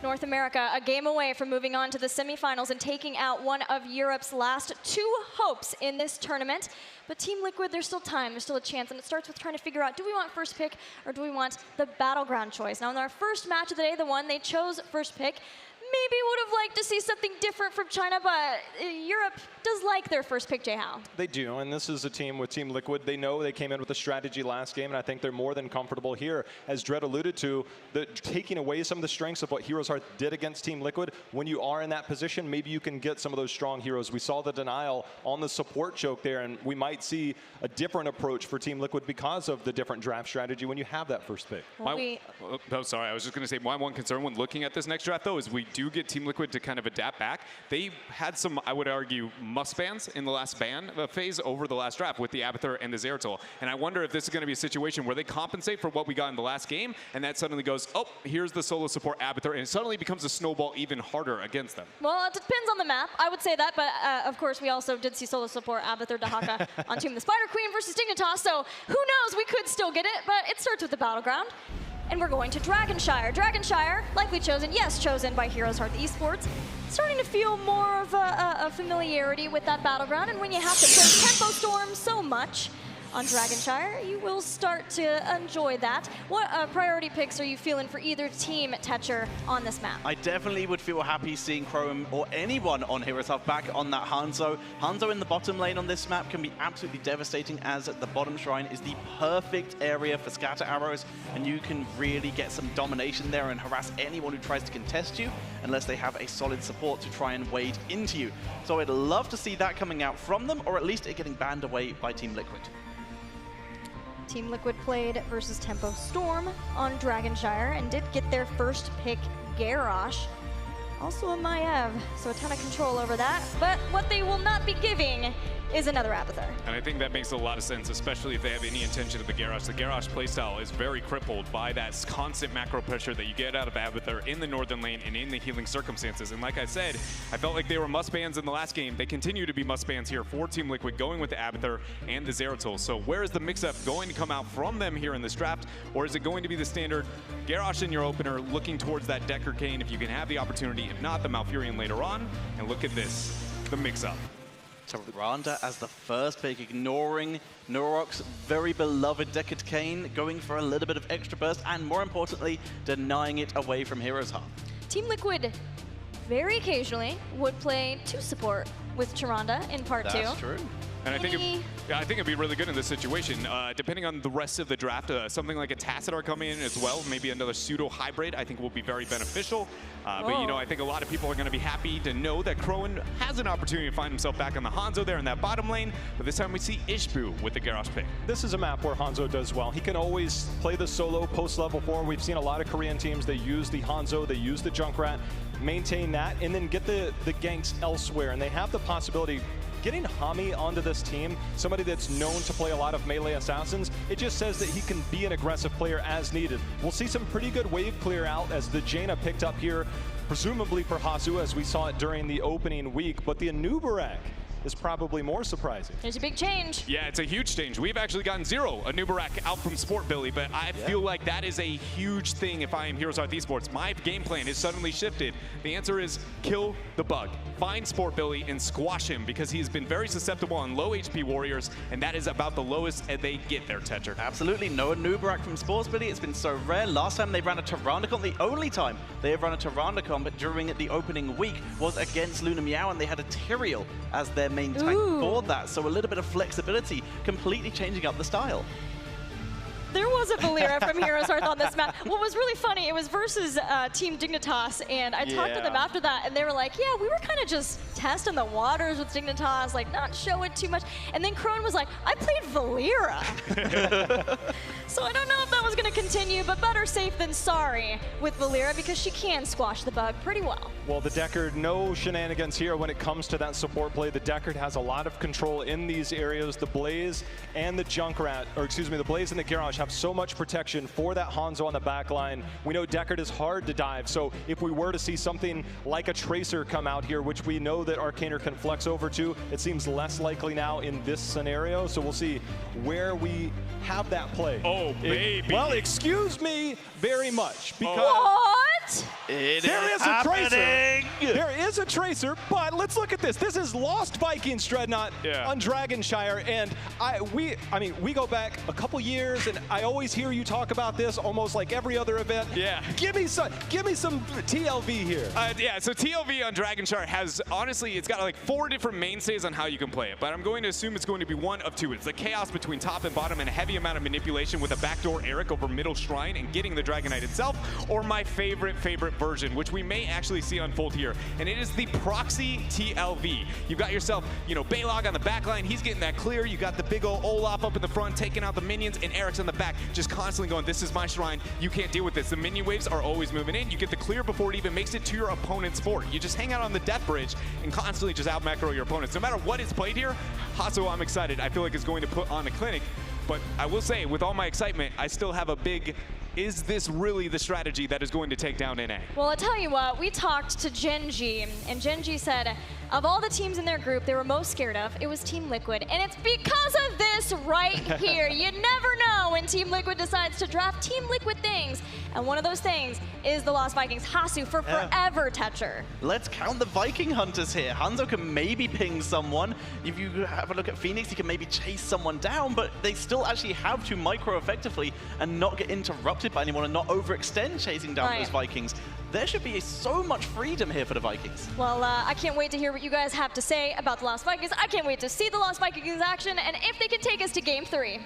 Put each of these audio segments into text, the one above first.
North America, a game away from moving on to the semifinals and taking out one of Europe's last 2 hopes in this tournament. But Team Liquid, there's still time, there's still a chance, and it starts with trying to figure out, do we want first pick or do we want the battleground choice? Now in our first match of the day, the one they chose first pick, maybe would have liked to see something different from China, but Europe does like their first pick, Jay-How. They do, and this is a team with Team Liquid. They know they came in with a strategy last game, and I think they're more than comfortable here. As Dredd alluded to, taking away some of the strengths of what HeroesHearth did against Team Liquid, when you are in that position, maybe you can get some of those strong heroes. We saw the denial on the support choke there, and we might see a different approach for Team Liquid because of the different draft strategy when you have that first pick. Sorry, I was just going to say my one concern when looking at this next draft, though, is we do get Team Liquid to kind of adapt back. They had some, I would argue, must bans in the last ban phase over the last draft with the Abathur and the Zeratul. And I wonder if this is going to be a situation where they compensate for what we got in the last game, and that suddenly goes, oh, here's the solo support Abathur, and it suddenly becomes a snowball even harder against them. Well, it depends on the map. I would say that, but of course, we also did see solo support Abathur Dahaka on Team the Spider Queen versus Dignitas, so who knows, we could still get it, but it starts with the battleground. And we're going to Dragonshire. Dragonshire, likely chosen, yes, chosen by HeroesHearth Esports. Starting to feel more of a familiarity with that battleground, and when you have to play Tempo Storm so much on Dragonshire, you will start to enjoy that. What priority picks are you feeling for either team, Tetcher, on this map? I definitely would feel happy seeing Chrome or anyone on HeroesHearth back on that Hanzo. Hanzo in the bottom lane on this map can be absolutely devastating, as the bottom shrine is the perfect area for scatter arrows, and you can really get some domination there and harass anyone who tries to contest you, unless they have a solid support to try and wade into you. So I'd love to see that coming out from them, or at least it getting banned away by Team Liquid. Team Liquid played versus Tempo Storm on Dragonshire and did get their first pick, Garrosh. Also a Maiev, so a ton of control over that. But what they will not be giving is another Abathur. And I think that makes a lot of sense, especially if they have any intention of the Garrosh. The Garrosh playstyle is very crippled by that constant macro pressure that you get out of Abathur in the northern lane and in the healing circumstances. And like I said, I felt like they were must-bans in the last game. They continue to be must-bans here for Team Liquid, going with the Abathur and the Zeratul. So where is the mix-up going to come out from them here in this draft? Or is it going to be the standard Garrosh in your opener, looking towards that Decker Kane if you can have the opportunity, if not the Malfurion later on? And look at this, the mix-up. Tyrande as the first pick, ignoring Nurok's very beloved Deckard Cain, going for a little bit of extra burst, and more importantly, denying it away from HeroesHearth. Team Liquid very occasionally would play 2 support with Tyrande in part 2. That's true. And I think it'd be really good in this situation, depending on the rest of the draft. Something like a Tassadar coming in as well, maybe another pseudo hybrid, I think will be very beneficial. But you know, I think a lot of people are going to be happy to know that Crowan has an opportunity to find himself back on the Hanzo there in that bottom lane. But this time we see Ishbu with the Garrosh pick. This is a map where Hanzo does well. He can always play the solo post level 4. We've seen a lot of Korean teams, they use the Hanzo, they use the Junkrat, maintain that, and then get the ganks elsewhere. And they have the possibility getting Hami onto this team, somebody that's known to play a lot of melee assassins, it just says that he can be an aggressive player as needed. We'll see some pretty good wave clear out as the Jaina picked up here, presumably for Hasu, as we saw it during the opening week, but the Anubarak is probably more surprising. There's a big change. Yeah, it's a huge change. We've actually gotten 0 Anubarak out from Sport Billy, but I feel like that is a huge thing if I am HeroesHearth Esports. My game plan has suddenly shifted. The answer is kill the bug. Find Sport Billy and squash him, because he has been very susceptible on low HP warriors, and that is about the lowest they get there, Tetcher. Absolutely, no Anubarak from Sports Billy. It's been so rare. Last time they ran a Tyrandicon, the only time they have run a Tyrandicon, but during the opening week, was against Luna Meow, and they had a Tyrael as their main tank for that. So a little bit of flexibility, completely changing up the style. There was a Valeera from HeroesHearth on this map. What was really funny, it was versus Team Dignitas, and I talked to them after that, and they were like, yeah, we were kind of just testing the waters with Dignitas, like not showing too much. And then Crone was like, I played Valeera. So I don't know if that was going to continue, but better safe than sorry with Valeera, because she can squash the bug pretty well. Well, the Deckard, no shenanigans here when it comes to that support play. The Deckard has a lot of control in these areas. The Blaze and the Junkrat, or excuse me, the Blaze and the Garrosh have so much protection for that Hanzo on the back line. We know Deckard is hard to dive, so if we were to see something like a Tracer come out here, which we know that Arcaner can flex over to, it seems less likely now in this scenario, so we'll see where we have that play. Oh, baby. Well, excuse me very much, because... What? what? There is a tracer. There is a tracer, but let's look at this. This is Lost Vikings Dreadnought on Dragonshire, and we go back a couple years, and I always hear you talk about this almost like every other event. Yeah. Give me some TLV here. Yeah, so TLV on Dragonshire has, honestly, it's got like 4 different mainstays on how you can play it, but I'm going to assume it's going to be one of 2. It's the chaos between top and bottom and a heavy amount of manipulation with a backdoor Eric over middle shrine and getting the Dragon Knight itself, or my favorite version, which we may actually see unfold here, and it is the proxy TLV. You've got yourself, Balog on the back line. He's getting that clear. You got the big old Olaf up in the front, taking out the minions, and Eric's on the back, just constantly going, this is my shrine. You can't deal with this. The minion waves are always moving in. You get the clear before it even makes it to your opponent's fort. You just hang out on the death bridge and constantly just out-macro your opponents. No matter what is played here, Hasso, I'm excited. I feel like it's going to put on the clinic. But I will say, with all my excitement, I still have a big, is this really the strategy that is going to take down NA? Well, I'll tell you what, we talked to Genji, and Genji said, of all the teams in their group they were most scared of, it was Team Liquid. And it's because of this right here. You never know when Team Liquid decides to draft Team Liquid things. And one of those things is the Lost Vikings Hasso for Forever Tetcher. Let's count the Viking hunters here. Hanzo can maybe ping someone. If you have a look at Phoenix, he can maybe chase someone down, but they still actually have to micro effectively and not get interrupted by anyone and not overextend chasing down those Vikings. There should be so much freedom here for the Vikings. Well, I can't wait to hear what you guys have to say about the Lost Vikings. I can't wait to see the Lost Vikings action and if they can take us to Game 3.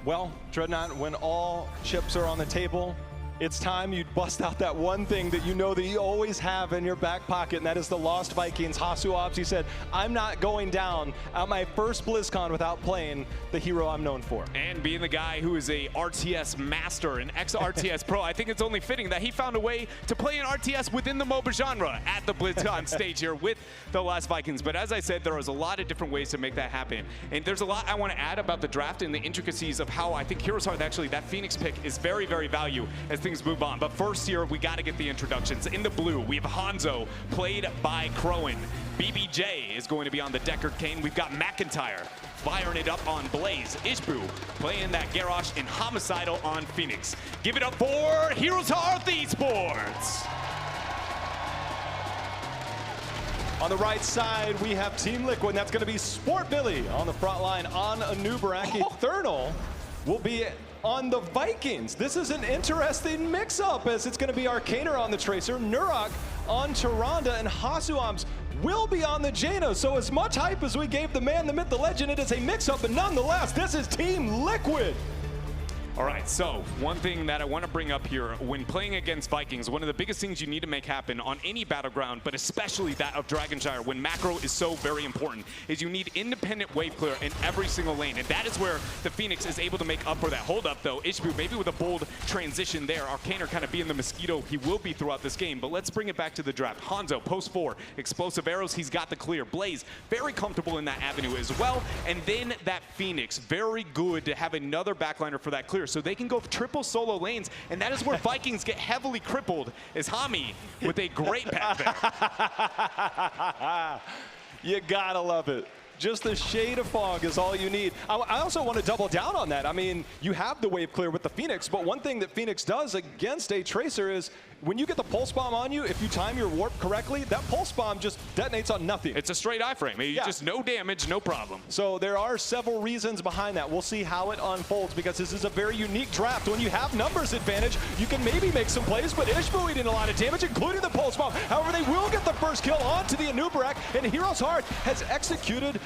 Well, Dreadnought, when all chips are on the table, it's time you bust out that one thing that you know that you always have in your back pocket, and that is the Lost Vikings. Hasso Ops, he said, I'm not going down at my first BlizzCon without playing the hero I'm known for. And being the guy who is a RTS master, an ex-RTS pro, I think it's only fitting that he found a way to play an RTS within the MOBA genre at the BlizzCon stage here with the Lost Vikings. But as I said, there is a lot of different ways to make that happen. And there's a lot I want to add about the draft and the intricacies of how I think HeroesHearth, actually, that Phoenix pick is very, very value as things move on. But first here, we got to get the introductions. In the blue, we have Hanzo, played by Crowan. BBJ is going to be on the Deckard Cain. We've got McIntyre firing it up on Blaze. Ishbu playing that Garrosh and Homicidal on Phoenix. Give it up for HeroesHearth Esports. On the right side, we have Team Liquid, and that's going to be Sport Billy on the front line on Anubarak. Eternal will be on the Vikings. This is an interesting mix-up, as it's going to be Arcaner on the Tracer, Nurok on Tyrande, and Hasso Ops will be on the Jaina. So as much hype as we gave the man, the myth, the legend, it is a mix-up, but nonetheless, this is Team Liquid. All right, so one thing that I want to bring up here, when playing against Vikings, one of the biggest things you need to make happen on any battleground, but especially that of Dragonshire, when macro is so very important, is you need independent wave clear in every single lane. And that is where the Phoenix is able to make up for that. Hold up, though. Ishbu, maybe with a bold transition there. Arcaner kind of being the mosquito he will be throughout this game. But let's bring it back to the draft. Hanzo, post 4, explosive arrows, he's got the clear. Blaze, very comfortable in that avenue as well. And then that Phoenix, very good to have another backliner for that clear. So they can go triple solo lanes, and that is where Vikings get heavily crippled, is Hami with a great path there. You gotta love it. Just a shade of fog is all you need. I also want to double down on that. I mean, you have the wave clear with the Phoenix, but one thing that Phoenix does against a Tracer is when you get the pulse bomb on you, if you time your warp correctly, that pulse bomb just detonates on nothing. It's a straight iframe. Just no damage, no problem. So there are several reasons behind that. We'll see how it unfolds, because this is a very unique draft. When you have numbers advantage, you can maybe make some plays, but Ishbu eating a lot of damage, including the pulse bomb. However, they will get the first kill onto the Anubarak, and HeroesHearth has executed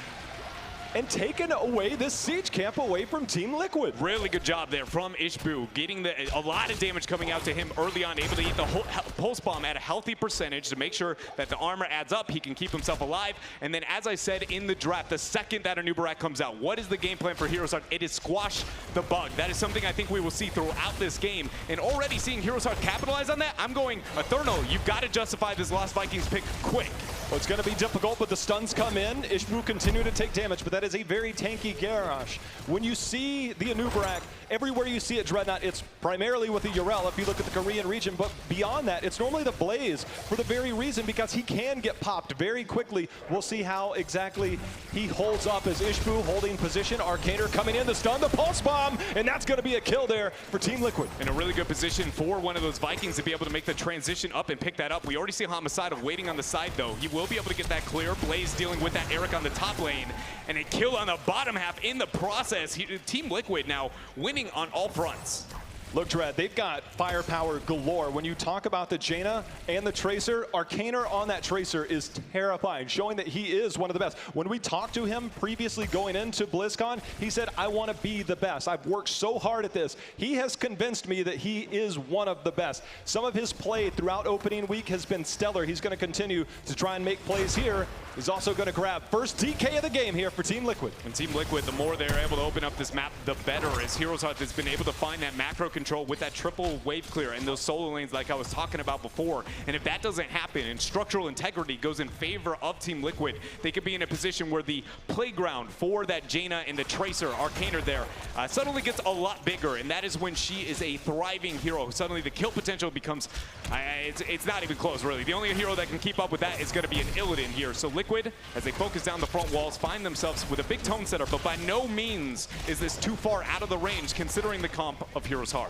and taken away this siege camp away from Team Liquid. Really good job there from Ishbu, getting a lot of damage coming out to him early on, able to eat the whole pulse bomb at a healthy percentage to make sure that the armor adds up, he can keep himself alive. And then, as I said in the draft, the second that Anubarak comes out, what is the game plan for HeroesHearth? It is squash the bug. That is something I think we will see throughout this game. And already seeing HeroesHearth capitalize on that, I'm going, Eternal, you've got to justify this Lost Vikings pick quick. Well, it's going to be difficult, but the stuns come in. Ishbu continue to take damage, but that is a very tanky Garrosh. When you see the Anubarak, everywhere you see it Dreadnought, it's primarily with the Urel if you look at the Korean region, but beyond that, it's normally the Blaze for the very reason because he can get popped very quickly. We'll see how exactly he holds up as Ishbu holding position. Arcaner coming in, the stun, the Pulse Bomb, and that's going to be a kill there for Team Liquid. In a really good position for one of those Vikings to be able to make the transition up and pick that up. We already see Homicidal waiting on the side, though. He will be able to get that clear. Blaze dealing with that Eric on the top lane, and a kill on the bottom half in the process. Team Liquid now winning on all fronts. Look, Dread, they've got firepower galore. When you talk about the Jaina and the Tracer, Arcaner on that Tracer is terrifying, showing that he is one of the best. When we talked to him previously going into BlizzCon, he said, I want to be the best. I've worked so hard at this. He has convinced me that he is one of the best. Some of his play throughout opening week has been stellar. He's going to continue to try and make plays here. He's also going to grab first DK of the game here for Team Liquid. And Team Liquid, the more they're able to open up this map, the better, as HeroesHearth has been able to find that macro control with that triple wave clear and those solo lanes like I was talking about before. And if that doesn't happen and structural integrity goes in favor of Team Liquid, they could be in a position where the playground for that Jaina and the Tracer, Arcaner there, suddenly gets a lot bigger. And that is when she is a thriving hero. Suddenly the kill potential becomes, it's not even close really. The only hero that can keep up with that is going to be an Illidan here. So Liquid, as they focus down the front walls, find themselves with a big tone setter, but by no means is this too far out of the range considering the comp of HeroesHearth.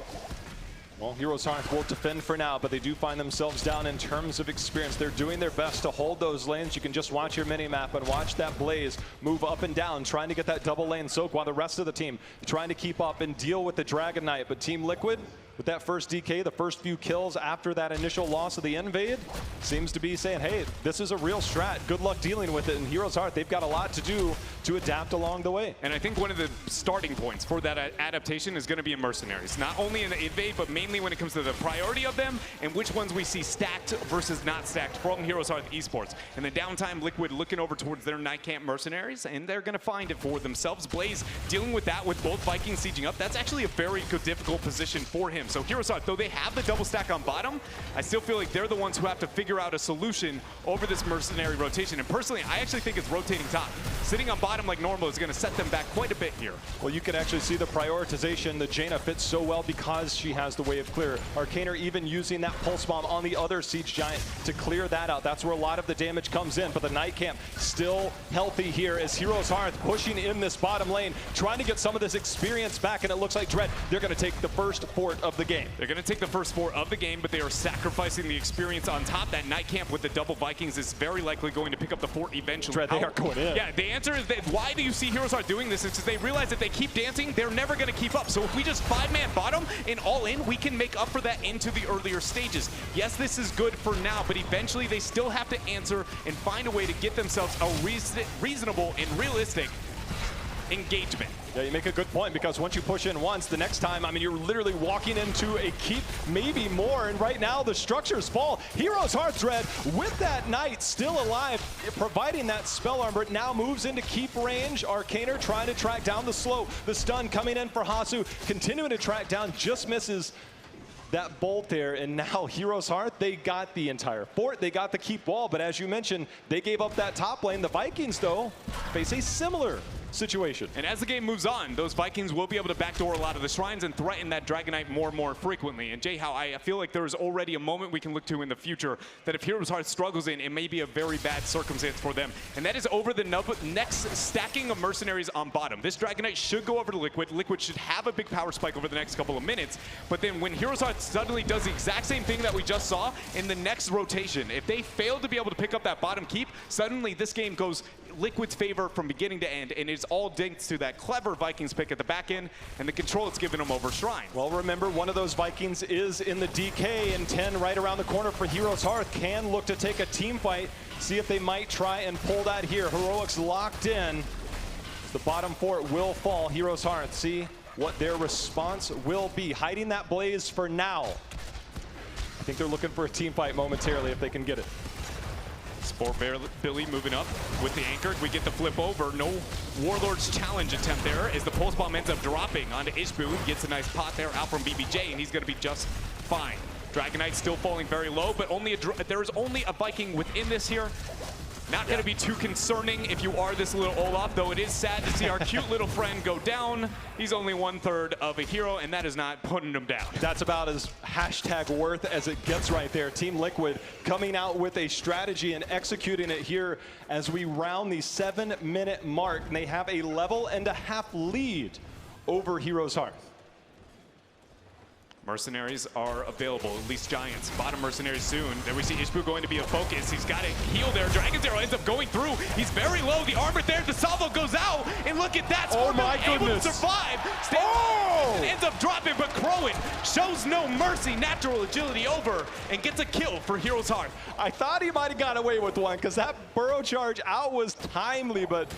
Well, HeroesHearth will defend for now, but they do find themselves down in terms of experience. They're doing their best to hold those lanes. You can just watch your mini-map and watch that Blaze move up and down, trying to get that double lane soak while the rest of the team trying to keep up and deal with the Dragon Knight. But Team Liquid, with that first DK, the first few kills after that initial loss of the Invade, seems to be saying, hey, this is a real strat. Good luck dealing with it. And HeroesHearth, they've got a lot to do to adapt along the way. And I think one of the starting points for that adaptation is going to be in Mercenaries. Not only in the Invade, but mainly when it comes to the priority of them and which ones we see stacked versus not stacked from HeroesHearth Esports. And the downtime, Liquid looking over towards their Night Camp Mercenaries, and they're going to find it for themselves. Blaze dealing with that with both Vikings sieging up. That's actually a very good, difficult position for him. So HeroesHearth, though they have the double stack on bottom, I still feel like they're the ones who have to figure out a solution over this Mercenary rotation. And personally, I actually think it's rotating top. Sitting on bottom like normal is going to set them back quite a bit here. Well, you can actually see the prioritization. The Jaina fits so well because she has the wave clear. Arcaner even using that Pulse Bomb on the other Siege Giant to clear that out. That's where a lot of the damage comes in. But the Night Camp still healthy here as HeroesHearth pushing in this bottom lane, trying to get some of this experience back. And it looks like Dread, they're going to take the first fort of the game. They're going to take the first fort of the game, but they are sacrificing the experience on top. That Night Camp with the double Vikings is very likely going to pick up the fort eventually. Dread, they are going in. Yeah, the answer is that why do you see HeroesHearth doing this? Is because they realize if they keep dancing, they're never going to keep up. So if we just 5-man bottom and all in, we can make up for that into the earlier stages. Yes, this is good for now, but eventually they still have to answer and find a way to get themselves a reasonable and realistic engagement. Yeah, you make a good point because once you push in once, the next time, I mean, you're literally walking into a keep, maybe more, and right now the structures fall. HeroesHearth Dread with that Knight still alive, providing that spell armor, it now moves into keep range. Arcaner trying to track down the slow. The stun coming in for Hasu, continuing to track down, just misses that bolt there, and now HeroesHearth, they got the entire fort, they got the keep wall, but as you mentioned, they gave up that top lane. The Vikings, though, face a similar situation. And as the game moves on, those Vikings will be able to backdoor a lot of the shrines and threaten that Dragon Knight more and more frequently. And Jay, how I feel like there's already a moment we can look to in the future that if HeroesHearth struggles in, it may be a very bad circumstance for them. And that is over the next stacking of Mercenaries on bottom. This Dragon Knight should go over to Liquid. Liquid should have a big power spike over the next couple of minutes. But then when HeroesHearth suddenly does the exact same thing that we just saw in the next rotation, if they fail to be able to pick up that bottom keep, suddenly this game goes Liquid's favor from beginning to end, and it's all thanks to that clever Vikings pick at the back end and the control it's given them over Shrine. Well, remember, one of those Vikings is in the DK, and 10 right around the corner for HeroesHearth can look to take a team fight, see if they might try and pull that here. Heroics locked in. The bottom fort will fall. HeroesHearth, see what their response will be. Hiding that Blaze for now. I think they're looking for a team fight momentarily if they can get it. Sport Billy moving up with the anchor. We get the flip over. No Warlord's challenge attempt there as the Pulse Bomb ends up dropping onto Ishbu. He gets a nice pot there out from BBJ, and he's going to be just fine. Dragon Knight still falling very low, but there is only a Viking within this here. Not going to be too concerning if you are this little Olaf, though it is sad to see our cute little friend go down. He's only 1/3 of a hero, and that is not putting him down. That's about as hashtag worth as it gets right there. Team Liquid coming out with a strategy and executing it here as we round the 7-minute mark. And they have a level and a half lead over HeroesHearth. Mercenaries are available, at least Giants. Bottom Mercenaries soon. There we see Ishbu going to be a focus. He's got a heal there. Dragon Zero ends up going through. He's very low. The armor there. The salvo goes out. And look at that. Oh my able goodness. to survive. And ends up dropping, but Crowan shows no mercy. Natural agility over and gets a kill for HeroesHearth. I thought he might have got away with one because that burrow charge out was timely, but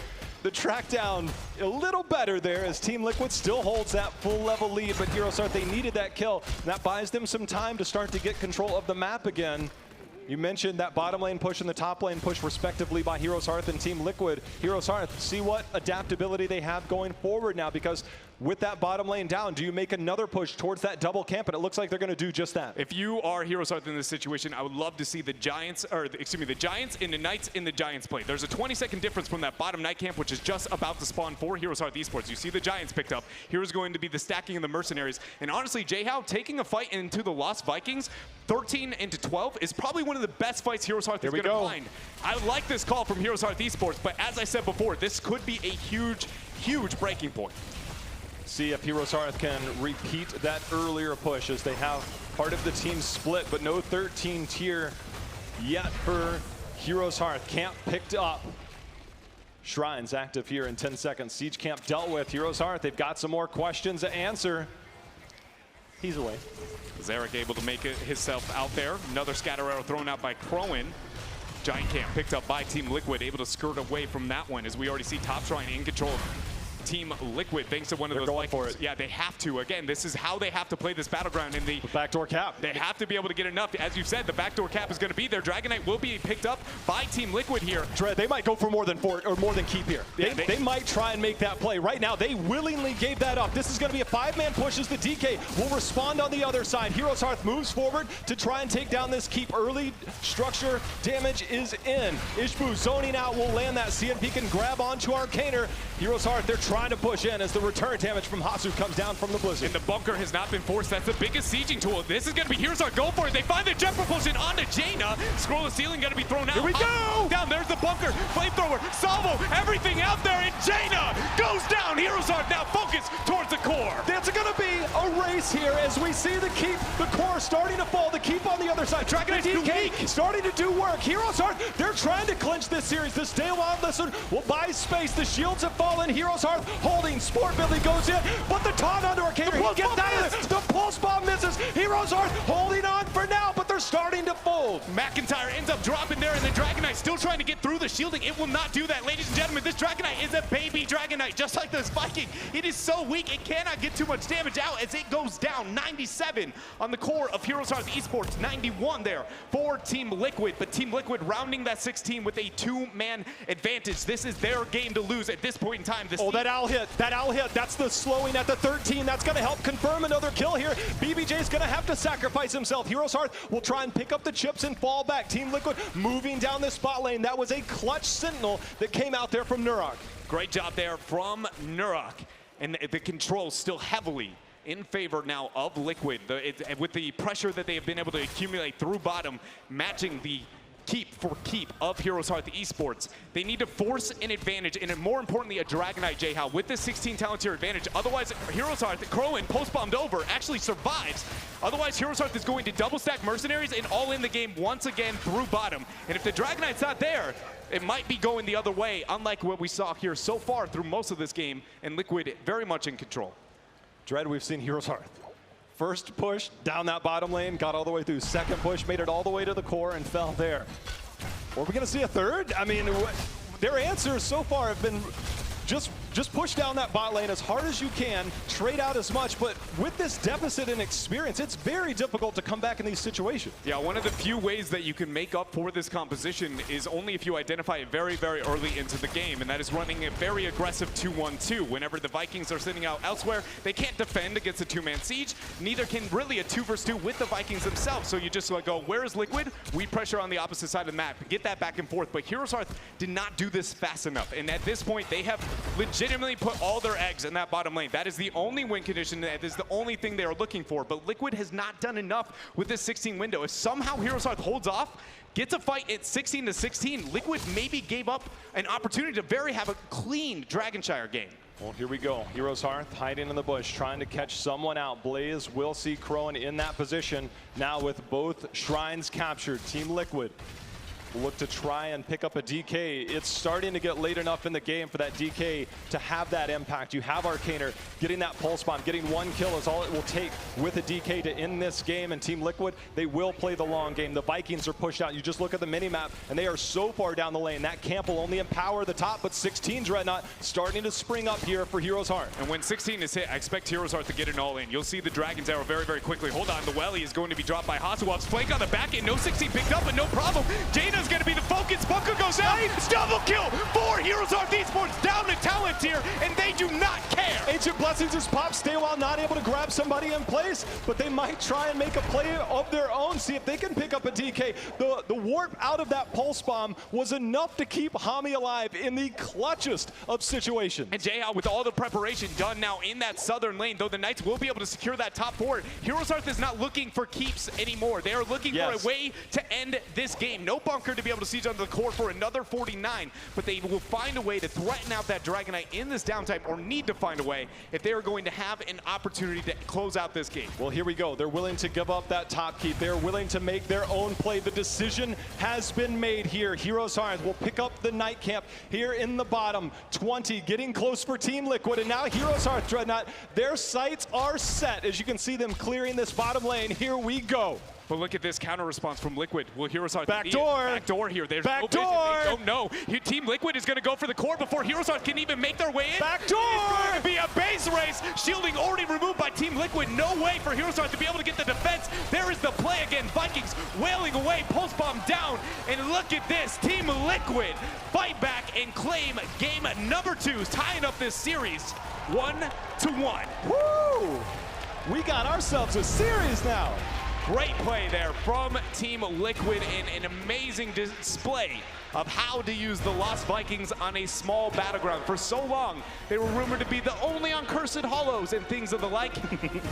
the track down a little better there as Team Liquid still holds that full level lead, but HeroesHearth, they needed that kill. That buys them some time to start to get control of the map again. You mentioned that bottom lane push and the top lane push respectively by HeroesHearth and Team Liquid. HeroesHearth, see what adaptability they have going forward now, because with that bottom lane down, do you make another push towards that double camp? And it looks like they're going to do just that. If you are HeroesHearth in this situation, I would love to see the Giants, or excuse me, the Giants and the Knights in the Giants play. There's a 20-second difference from that bottom Knight camp, which is just about to spawn for HeroesHearth Esports. You see the Giants picked up. Here's going to be the stacking of the Mercenaries. And honestly, J-How taking a fight into the Lost Vikings, 13 into 12, is probably one of the best fights HeroesHearth is going to find. I like this call from HeroesHearth Esports, but as I said before, this could be a huge, huge breaking point. See if HeroesHearth can repeat that earlier push as they have part of the team split, but no 13 tier yet for HeroesHearth. Camp picked up. Shrines active here in 10 seconds. Siege camp dealt with. HeroesHearth, they've got some more questions to answer. He's away. Zarek able to make it himself out there. Another scatter arrow thrown out by Crowan. Giant camp picked up by Team Liquid, able to skirt away from that one as we already see Top Shrine in control of Team Liquid thanks to one of those going for it. Yeah, they have to. Again, this is how they have to play this battleground in the backdoor cap. They have to be able to get enough. As you said, the backdoor cap is going to be there. Dragon Knight will be picked up by Team Liquid here. Dread, they might go for more than keep here. Yeah, they might try and make that play. Right now, they willingly gave that up. This is going to be a 5-man push as the DK will respond on the other side. HeroesHearth moves forward to try and take down this keep early. Structure damage is in. Ishbu zoning out will land that. See if he can grab onto Arcaner. HeroesHearth, they're trying to push in as the return damage from Hasu comes down from the Blizzard. And the bunker has not been forced. That's the biggest sieging tool. This is going to be HeroesHearth. Go for it. They find the jet propulsion onto Jaina. Scroll of ceiling going to be thrown out. Here we go! Down. There's the bunker. Flamethrower. Salvo. Everything out there. And Jaina goes down. HeroesHearth now focused towards the core. That's going to be a race here as we see the keep, the core starting to fall. The keep on the other side. Dragon Knight DK starting to do work. HeroesHearth, they're trying to clinch this series. The Stay Wild Listen will buy space. The shields have fallen. HeroesHearth holding. Sport Billy goes in, but the taunt onto Arcaner. He gets out of it. The pulse bomb misses. HeroesHearth holding on for now, but they're starting to fold. McIntyre ends up dropping there, and the Dragon Knight still trying to get through the shielding. It will not do that, ladies and gentlemen. This Dragon Knight is a baby Dragon Knight, just like this Viking. It is so weak, it cannot get too much damage out as it goes down. 97 on the core of HeroesHearth Esports, 91 there for Team Liquid, but Team Liquid rounding that 16 with a 2-man advantage. This is their game to lose at this point in time. Oh, that owl hit. That owl hit. That's the slowing at the 13. That's going to help confirm another kill here. BBJ's going to have to sacrifice himself. HeroesHearth will try and pick up the chips and fall back. Team Liquid moving down the spot lane. That was a clutch sentinel that came out there from Nurok. Great job there from Nurok. And the control still heavily in favor now of Liquid. With the pressure that they have been able to accumulate through bottom, matching the keep for keep of HeroesHearth Esports. They need to force an advantage, and more importantly, a Dragon Knight J-How with this 16 talent tier advantage. Otherwise, HeroesHearth, Crowan post-bombed over, actually survives. Otherwise, HeroesHearth is going to double stack Mercenaries and all in the game once again through bottom. And if the Dragon Knight's not there, it might be going the other way, unlike what we saw here so far through most of this game, and Liquid very much in control. Dread, we've seen HeroesHearth. First push down that bottom lane, got all the way through. Second push, made it all the way to the core and fell there. Are we going to see a third? I mean, their answers so far have been just just push down that bot lane as hard as you can, trade out as much, but with this deficit in experience, it's very difficult to come back in these situations. Yeah, one of the few ways that you can make up for this composition is only if you identify it very, very early into the game, and that is running a very aggressive 2-1-2. Whenever the Vikings are sitting out elsewhere, they can't defend against a two-man siege, neither can really a 2-versus-2 with the Vikings themselves. So you just go, where is Liquid? We pressure on the opposite side of the map, get that back and forth, but HeroesHearth did not do this fast enough, and at this point, they have legitimately put all their eggs in that bottom lane. That is the only win condition, that is the only thing they are looking for, but Liquid has not done enough with this 16 window. If somehow HeroesHearth holds off, gets a fight at 16-16, Liquid maybe gave up an opportunity to have a clean Dragonshire game. Well, here we go. HeroesHearth hiding in the bush, trying to catch someone out. Blaze will see Crone in that position. Now with both shrines captured, Team Liquid look to try and pick up a DK. It's starting to get late enough in the game for that DK to have that impact. You have Arcaner getting that pulse bomb, getting one kill is all it will take with a DK to end this game. And Team Liquid, they will play the long game. The Vikings are pushed out. You just look at the mini-map, and they are so far down the lane. That camp will only empower the top, but 16 Dreadnought starting to spring up here for HeroesHearth. And when 16 is hit, I expect HeroesHearth to get it all in. You'll see the Dragon's Arrow very, very quickly. Hold on, the Welly is going to be dropped by Hasuwab's flank on the back end. No 16 picked up, but no problem. Jaina's going to be the focus. Bunker goes out. It's double kill for HeroesHearth Esports down to talent here, and they do not care. Ancient Blessings is popped. Staywall not able to grab somebody in place, but they might try and make a play of their own, see if they can pick up a DK. The warp out of that pulse bomb was enough to keep Hami alive in the clutchest of situations. And Jayhao with all the preparation done now in that southern lane, though the Knights will be able to secure that top forward, HeroesHearth is not looking for keeps anymore. They are looking for a way to end this game. No bunker to be able to siege under the core for another 49, but they will find a way to threaten out that Dragon Knight in this downtime, or need to find a way if they are going to have an opportunity to close out this game. Well, here we go. They're willing to give up that top keep. They're willing to make their own play. The decision has been made here. HeroesHearth will pick up the night camp here in the bottom. 20 getting close for Team Liquid, and now HeroesHearth Dreadnought, their sights are set. As you can see them clearing this bottom lane. Here we go. But look at this counter response from Liquid. Will HeroesHearth backdoor here? There's no vision. They don't know. Team Liquid is going to go for the core before HeroesHearth can even make their way in. Backdoor! It's going to be a base race. Shielding already removed by Team Liquid. No way for HeroesHearth to be able to get the defense. There is the play again. Vikings wailing away. Pulse bomb down. And look at this. Team Liquid fight back and claim game number 2, tying up this series 1-1. Woo! We got ourselves a series now. Great play there from Team Liquid, and an amazing display of how to use the Lost Vikings on a small battleground. For so long, they were rumored to be the only on Cursed Hollows and things of the like.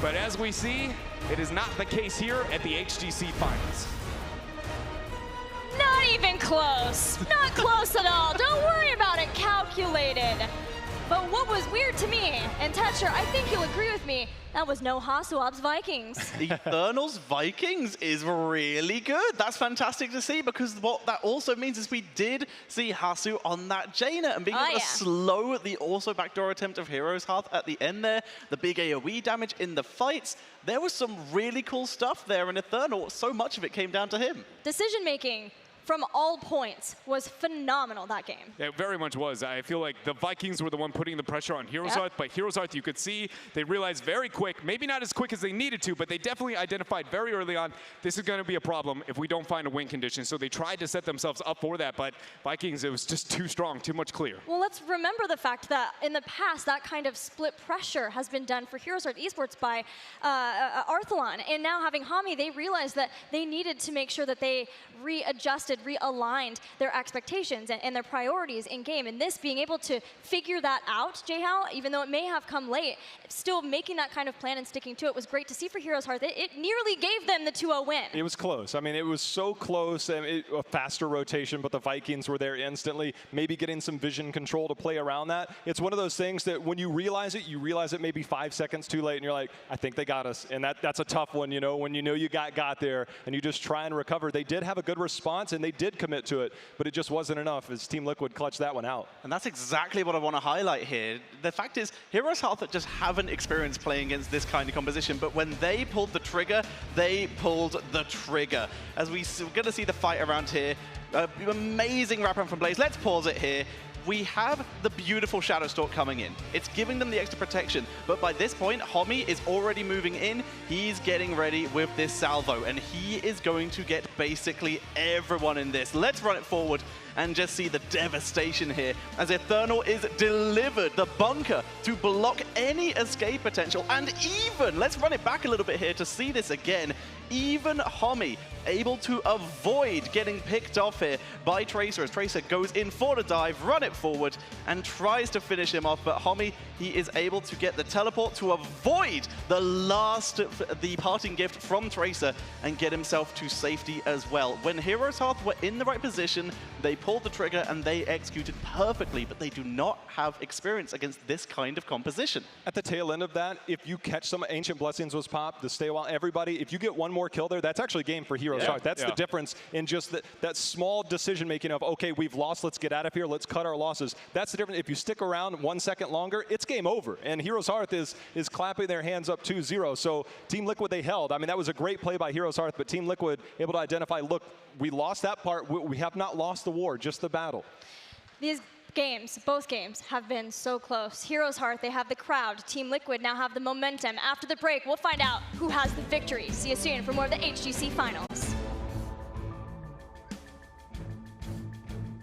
But as we see, it is not the case here at the HGC Finals. Not even close. Not close at all. Don't worry about it. Calculated. But what was weird to me, and Tetcher, I think you'll agree with me, that was no Hasuwab's Vikings. Eternal's Vikings is really good. That's fantastic to see, because what that also means is we did see Hasu on that Jaina, and being able to slow the also backdoor attempt of HeroesHearth at the end there, the big AoE damage in the fights. There was some really cool stuff there, and Eternal, so much of it came down to him. Decision making from all points was phenomenal that game. It very much was. I feel like the Vikings were the one putting the pressure on HeroesHearth, but HeroesHearth, you could see, they realized very quick, maybe not as quick as they needed to, but they definitely identified very early on, this is going to be a problem if we don't find a win condition. So they tried to set themselves up for that, but Vikings, it was just too strong, too much clear. Well, let's remember the fact that in the past, that kind of split pressure has been done for HeroesHearth Esports by Arthalon. And now having Hami, they realized that they needed to make sure that they readjusted, realigned their expectations and their priorities in game. And this, being able to figure that out, Jayhao, even though it may have come late, still making that kind of plan and sticking to it was great to see for HeroesHearth. It nearly gave them the 2-0 win. It was close. I mean, it was so close, and a faster rotation, but the Vikings were there instantly, maybe getting some vision control to play around that. It's one of those things that when you realize it maybe 5 seconds too late, and you're like, I think they got us. And that's a tough one, you know, when you know you got there, and you just try and recover. They did have a good response, and they did commit to it, but it just wasn't enough as Team Liquid clutched that one out. And that's exactly what I want to highlight here. The fact is, HeroesHearth just haven't experienced playing against this kind of composition, but when they pulled the trigger, they pulled the trigger. As we're going to see the fight around here, amazing wraparound from Blaze. Let's pause it here. we have the beautiful Shadow Stalk coming in. It's giving them the extra protection, but by this point, Homie is already moving in. He's getting ready with this salvo, and he is going to get basically everyone in this. Let's run it forward and just see the devastation here as Eternal is delivered the bunker to block any escape potential. And even, let's run it back a little bit here to see this again, even Homie able to avoid getting picked off here by Tracer as Tracer goes in for the dive, run it forward, and tries to finish him off. But Homie, he is able to get the teleport to avoid the parting gift from Tracer and get himself to safety as well. When HeroesHearth were in the right position, they pulled the trigger and they executed perfectly, but they do not have experience against this kind of composition. At the tail end of that, if you catch some Ancient Blessings was popped, the stay a while, everybody, if you get one more kill there, that's actually game for HeroesHearth. That's the difference in just that small decision making of, okay, we've lost, let's get out of here, let's cut our losses. That's the difference. If you stick around 1 second longer, it's game over. And HeroesHearth is clapping their hands up 2-0. So Team Liquid, they held. I mean, that was a great play by HeroesHearth, but Team Liquid able to identify, look, we lost that part. We have not lost the war, just the battle. These games, both games, have been so close. HeroesHearth, they have the crowd. Team Liquid now have the momentum. After the break, we'll find out who has the victory. See you soon for more of the HGC Finals.